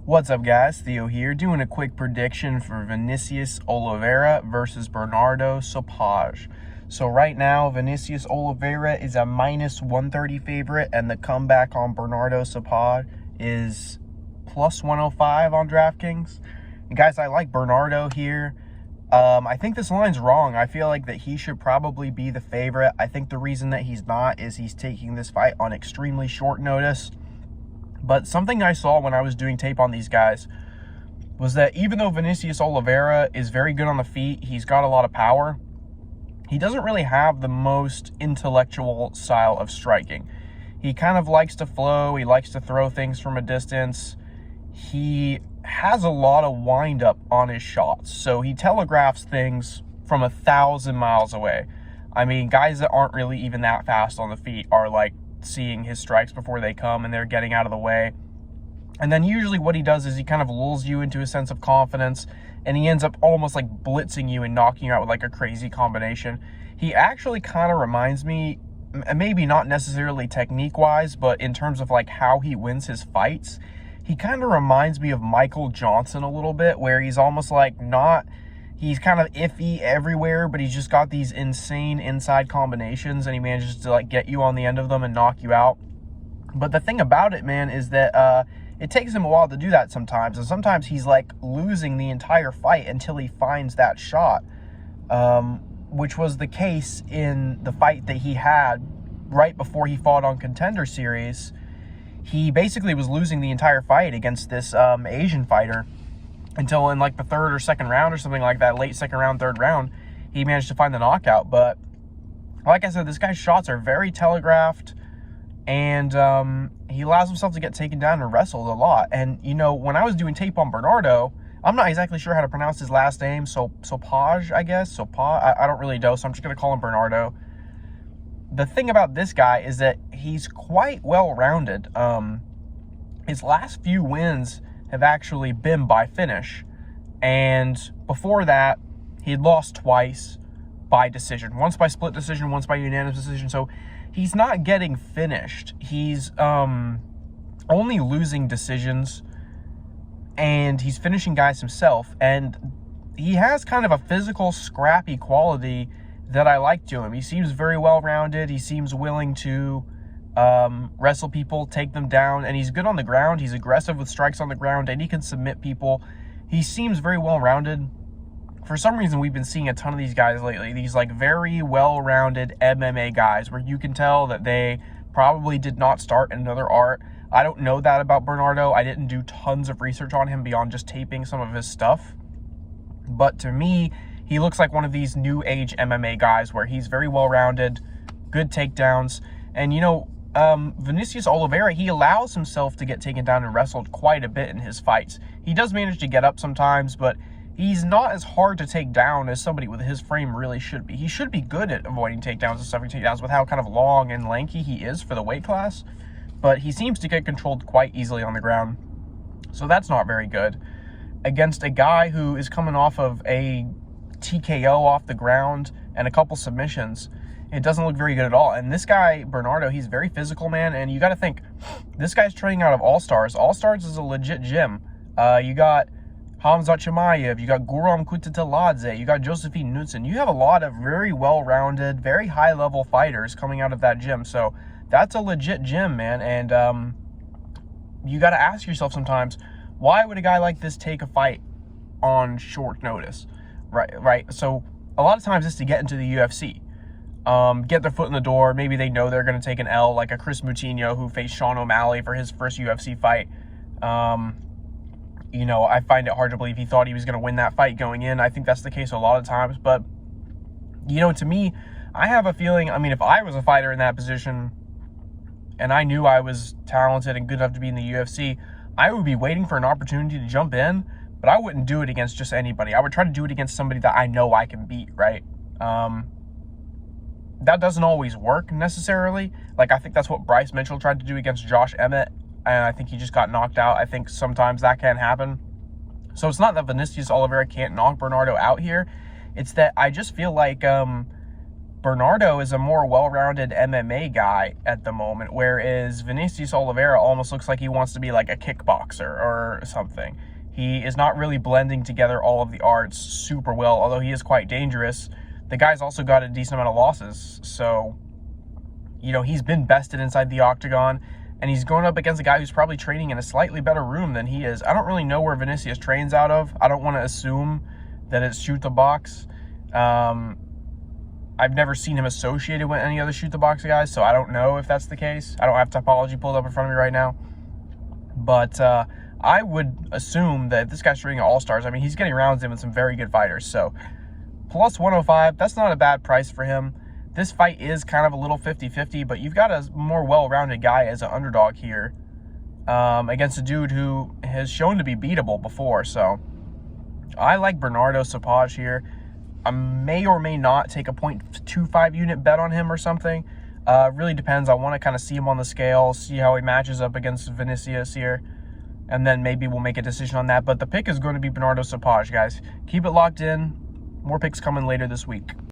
What's up, guys? Theo here, doing a quick prediction for Vinicius Oliveira versus Bernardo Sopaj. So right now, Vinicius Oliveira is a minus 130 favorite, and the comeback on Bernardo Sopaj is plus 105 on DraftKings. And guys, I like Bernardo here. I think this line's wrong. I feel like that he should probably be the favorite. I think the reason that he's not is he's taking this fight on extremely short notice. But something I saw when I was doing tape on these guys was that even though Vinicius Oliveira is very good on the feet, he's got a lot of power, he doesn't really have the most intellectual style of striking. He kind of likes to flow. He likes to throw things from a distance. He has a lot of wind-up on his shots. So he telegraphs things from 1,000 miles away. I mean, guys that aren't really even that fast on the feet are like seeing his strikes before they come, and they're getting out of the way. And then usually what he does is he kind of lulls you into a sense of confidence, and he ends up almost like blitzing you and knocking you out with like a crazy combination. He actually kind of reminds me, maybe not necessarily technique-wise, but in terms of like how he wins his fights, he kind of reminds me of Michael Johnson a little bit, where he's almost like he's kind of iffy everywhere, but he's just got these insane inside combinations, and he manages to like get you on the end of them and knock you out. But the thing about it, man, is that it takes him a while to do that sometimes, and sometimes he's like losing the entire fight until he finds that shot, which was the case in the fight that he had right before he fought on Contender Series. He basically was losing the entire fight against this Asian fighter until in like the third or second round or something like that, late second round, third round, he managed to find the knockout. But like I said, this guy's shots are very telegraphed, and he allows himself to get taken down and wrestled a lot. And, you know, when I was doing tape on Bernardo, I'm not exactly sure how to pronounce his last name, Sopaj, I guess. Sopaj, I don't really know, so I'm just going to call him Bernardo. The thing about this guy is that he's quite well-rounded. His last few wins have actually been by finish, and before that he had lost twice by decision, once by split decision, once by unanimous decision. So he's not getting finished. He's only losing decisions, and he's finishing guys himself, and he has kind of a physical, scrappy quality that I like to him. He seems very well-rounded. He seems willing to wrestle people, take them down, and he's good on the ground. He's aggressive with strikes on the ground, and he can submit people. He seems very well-rounded. For some reason, we've been seeing a ton of these guys lately, these like very well-rounded MMA guys where you can tell that they probably did not start in another art. I don't know that about Bernardo. I didn't do tons of research on him beyond just taping some of his stuff. But to me, he looks like one of these new age MMA guys where he's very well-rounded, good takedowns. And, you know, Vinicius Oliveira, he allows himself to get taken down and wrestled quite a bit in his fights. He does manage to get up sometimes, but he's not as hard to take down as somebody with his frame really should be. He should be good at avoiding takedowns and stuffing takedowns with how kind of long and lanky he is for the weight class, but he seems to get controlled quite easily on the ground. So that's not very good against a guy who is coming off of a TKO off the ground and a couple submissions. It doesn't look very good at all. And this guy, Bernardo, he's very physical, man. And you got to think, this guy's training out of All Stars. All Stars is a legit gym. You got Hamzat Chimaev, you got Guram Kutateladze, you got Josephine Knudsen. You have a lot of very well-rounded, very high-level fighters coming out of that gym. So that's a legit gym, man. And you got to ask yourself sometimes, why would a guy like this take a fight on short notice? Right. So a lot of times it's to get into the UFC. Get their foot in the door. Maybe they know they're going to take an L, like a Chris Moutinho who faced Sean O'Malley for his first UFC fight. You know, I find it hard to believe he thought he was going to win that fight going in. I think that's the case a lot of times. But, you know, to me, I have a feeling, I mean, if I was a fighter in that position and I knew I was talented and good enough to be in the UFC, I would be waiting for an opportunity to jump in, but I wouldn't do it against just anybody. I would try to do it against somebody that I know I can beat, right? That doesn't always work necessarily. Like, I think that's what Bryce Mitchell tried to do against Josh Emmett, and I think he just got knocked out. I think sometimes that can happen. So it's not that Vinicius Oliveira can't knock Bernardo out here. It's that I just feel like Bernardo is a more well-rounded MMA guy at the moment, whereas Vinicius Oliveira almost looks like he wants to be like a kickboxer or something. He is not really blending together all of the arts super well, although he is quite dangerous. The guy's also got a decent amount of losses, so, you know, he's been bested inside the octagon, and he's going up against a guy who's probably training in a slightly better room than he is. I don't really know where Vinicius trains out of. I don't want to assume that it's shoot the box. I've never seen him associated with any other shoot the box guys, so I don't know if that's the case. I don't have topology pulled up in front of me right now. But I would assume that this guy's training at All-Stars. I mean, he's getting rounds in with some very good fighters. So plus 105, that's not a bad price for him. This fight is kind of a little 50-50, but you've got a more well-rounded guy as an underdog here against a dude who has shown to be beatable before. So I like Bernardo Sopaj here. I may or may not take a 0.25 unit bet on him or something. Really depends. I want to kind of see him on the scale, see how he matches up against Vinicius here, and then maybe we'll make a decision on that. But the pick is going to be Bernardo Sopaj, guys. Keep it locked in. More picks coming later this week.